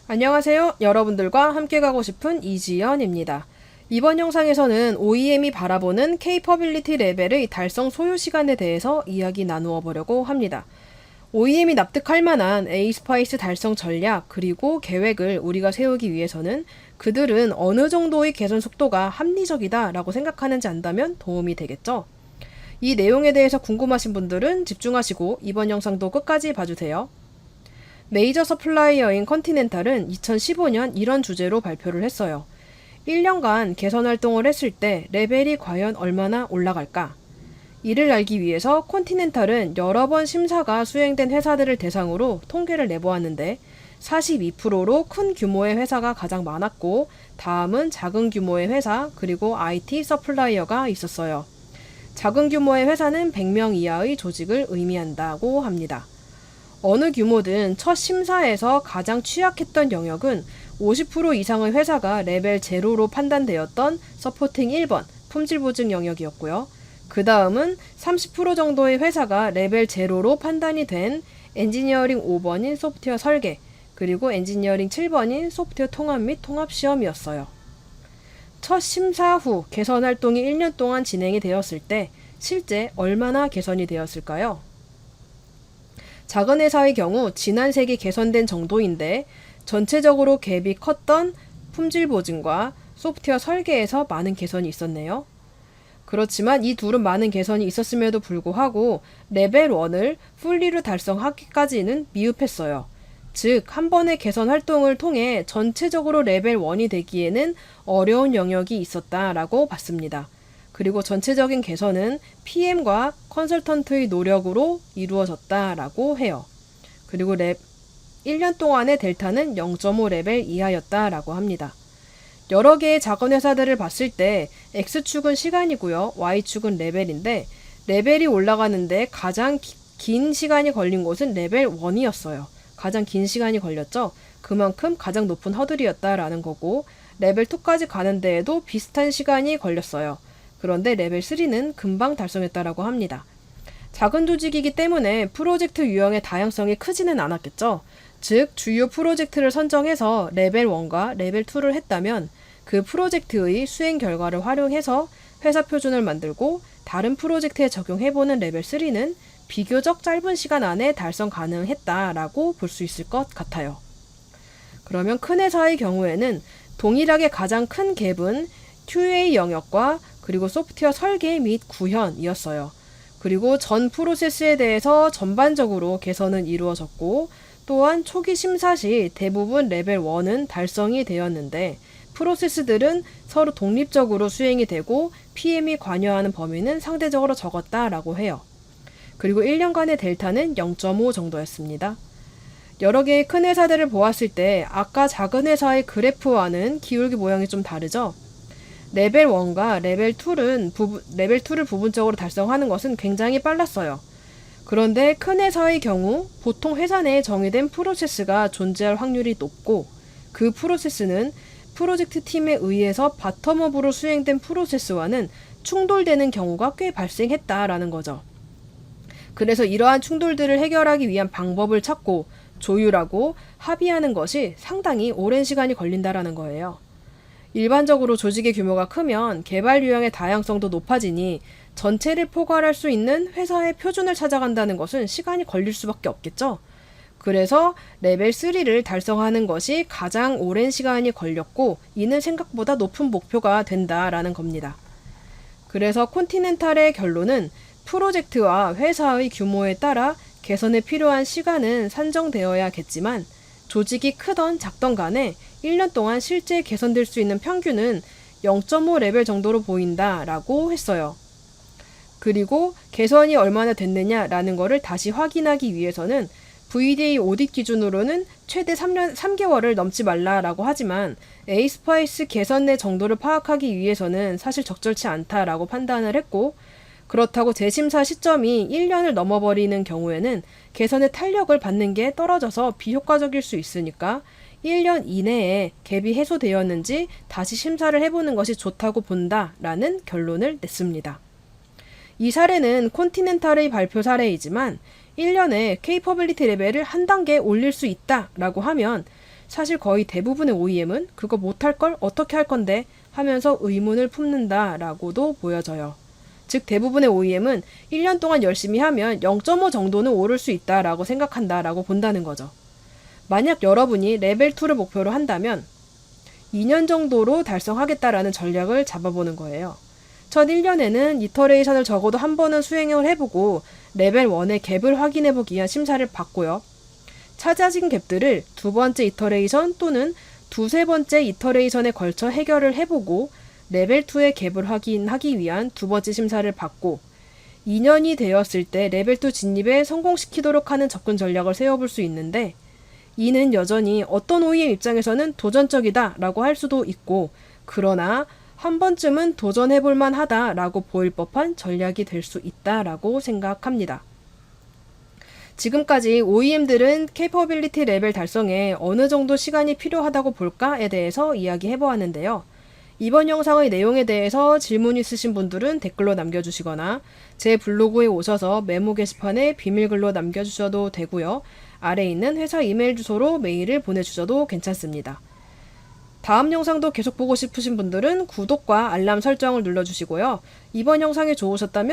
안녕하세요. 여러분들과 함께 가고 싶은 이지연입니다. 이번 영상에서는 OEM이 바라보는 케이퍼빌리티 레벨의 달성 소요 시간에 대해서 이야기 나누어 보려고 합니다. OEM이 납득할 만한 에이스파이스 달성 전략 그리고 계획을 우리가 세우기 위해서는 그들은 어느 정도의 개선 속도가 합리적이다 라고 생각하는지 안다면 도움이 되겠죠. 이 내용에 대해서 궁금하신 분들은 집중하시고 이번 영상도 끝까지 봐주세요. 메이저 서플라이어인 컨티넨탈은 2015년 이런 주제로 발표를 했어요. 1년간 개선 활동을 했을 때 레벨이 과연 얼마나 올라갈까? 이를 알기 위해서 컨티넨탈은 여러 번 심사가 수행된 회사들을 대상으로 통계를 내보았는데 42%로 큰 규모의 회사가 가장 많았고 다음은 작은 규모의 회사 그리고 IT 서플라이어가 있었어요. 작은 규모의 회사는 100명 이하의 조직을 의미한다고 합니다. 어느 규모든 첫 심사에서 가장 취약했던 영역은 50% 이상의 회사가 레벨 0로 판단되었던 서포팅 1번 품질 보증 영역이었고요. 그 다음은 30% 정도의 회사가 레벨 0로 판단이 된 엔지니어링 5번인 소프트웨어 설계, 그리고 엔지니어링 7번인 소프트웨어 통합 및 통합 시험이었어요. 첫 심사 후 개선 활동이 1년 동안 진행이 되었을 때 실제 얼마나 개선이 되었을까요? 작은 회사의 경우 지난 세기 개선된 정도인데 전체적으로 갭이 컸던 품질 보증과 소프트웨어 설계에서 많은 개선이 있었네요. 그렇지만 이 둘은 많은 개선이 있었음에도 불구하고 레벨 1을 풀리로 달성하기까지는 미흡했어요. 즉, 한 번의 개선 활동을 통해 전체적으로 레벨 1이 되기에는 어려운 영역이 있었다라고 봤습니다. 그리고 전체적인 개선은 PM과 컨설턴트의 노력으로 이루어졌다라고 해요. 그리고 1년 동안의 델타는 0.5 레벨 이하였다라고 합니다. 여러 개의 작은 회사들을 봤을 때 X축은 시간이고요. Y축은 레벨인데 레벨이 올라가는데 가장 긴 시간이 걸린 곳은 레벨 1이었어요. 가장 긴 시간이 걸렸죠. 그만큼 가장 높은 허들이었다라는 거고 레벨 2까지 가는 데에도 비슷한 시간이 걸렸어요. 그런데 레벨 3는 금방 달성했다라고 합니다. 작은 조직이기 때문에 프로젝트 유형의 다양성이 크지는 않았겠죠. 즉, 주요 프로젝트를 선정해서 레벨 1과 레벨 2를 했다면 그 프로젝트의 수행 결과를 활용해서 회사 표준을 만들고 다른 프로젝트에 적용해보는 레벨 3는 비교적 짧은 시간 안에 달성 가능했다라고 볼 수 있을 것 같아요. 그러면 큰 회사의 경우에는 동일하게 가장 큰 갭은 QA 영역과 그리고 소프트웨어 설계 및 구현이었어요. 그리고 전 프로세스에 대해서 전반적으로 개선은 이루어졌고 또한 초기 심사 시 대부분 레벨 1은 달성이 되었는데 프로세스들은 서로 독립적으로 수행이 되고 PM이 관여하는 범위는 상대적으로 적었다라고 해요. 그리고 1년간의 델타는 0.5 정도였습니다. 여러 개의 큰 회사들을 보았을 때 아까 작은 회사의 그래프와는 기울기 모양이 좀 다르죠? 레벨 1과 레벨 2를 부분적으로 달성하는 것은 굉장히 빨랐어요. 그런데 큰 회사의 경우 보통 회사 내에 정의된 프로세스가 존재할 확률이 높고 그 프로세스는 프로젝트 팀에 의해서 바텀업으로 수행된 프로세스와는 충돌되는 경우가 꽤 발생했다라는 거죠. 그래서 이러한 충돌들을 해결하기 위한 방법을 찾고 조율하고 합의하는 것이 상당히 오랜 시간이 걸린다라는 거예요. 일반적으로 조직의 규모가 크면 개발 유형의 다양성도 높아지니 전체를 포괄할 수 있는 회사의 표준을 찾아간다는 것은 시간이 걸릴 수밖에 없겠죠. 그래서 레벨 3를 달성하는 것이 가장 오랜 시간이 걸렸고 이는 생각보다 높은 목표가 된다라는 겁니다. 그래서 컨티넨탈의 결론은 프로젝트와 회사의 규모에 따라 개선에 필요한 시간은 산정되어야겠지만 조직이 크던 작던 간에 1년 동안 실제 개선될 수 있는 평균은 0.5 레벨 정도로 보인다라고 했어요. 그리고 개선이 얼마나 됐느냐라는 거를 다시 확인하기 위해서는 VDA 오딧 기준으로는 최대 3개월을 넘지 말라라고 하지만 에이스파이스 개선 내 정도를 파악하기 위해서는 사실 적절치 않다라고 판단을 했고 그렇다고 재심사 시점이 1년을 넘어버리는 경우에는 개선의 탄력을 받는 게 떨어져서 비효과적일 수 있으니까 1년 이내에 갭이 해소되었는지 다시 심사를 해보는 것이 좋다고 본다라는 결론을 냈습니다. 이 사례는 컨티넨탈의 발표 사례이지만 1년에 케이퍼빌리티 레벨을 한 단계 올릴 수 있다라고 하면 사실 거의 대부분의 OEM은 그거 못할 걸 어떻게 할 건데 하면서 의문을 품는다라고도 보여져요. 즉 대부분의 OEM은 1년 동안 열심히 하면 0.5 정도는 오를 수 있다라고 생각한다라고 본다는 거죠. 만약 여러분이 레벨 2를 목표로 한다면 2년 정도로 달성하겠다라는 전략을 잡아보는 거예요. 첫 1년에는 이터레이션을 적어도 한 번은 수행을 해보고 레벨 1의 갭을 확인해보기 위한 심사를 받고요. 찾아진 갭들을 두 번째 이터레이션 또는 두세 번째 이터레이션에 걸쳐 해결을 해보고 레벨 2의 갭을 확인하기 위한 두 번째 심사를 받고 2년이 되었을 때 레벨 2 진입에 성공시키도록 하는 접근 전략을 세워볼 수 있는데 이는 여전히 어떤 OEM 입장에서는 도전적이다 라고 할 수도 있고 그러나 한 번쯤은 도전해볼 만하다 라고 보일 법한 전략이 될 수 있다 라고 생각합니다. 지금까지 OEM들은 케이퍼빌리티 레벨 달성에 어느 정도 시간이 필요하다고 볼까에 대해서 이야기해보았는데요. 이번 영상의 내용에 대해서 질문 있으신 분들은 댓글로 남겨주시거나 제 블로그에 오셔서 메모 게시판에 비밀글로 남겨주셔도 되고요. 아래에 있는 회사 이메일 주소로 메일을 보내주셔도 괜찮습니다. 다음 영상도 계속 보고 싶으신 분들은 구독과 알람 설정을 눌러주시고요. 이번 영상이 좋으셨다면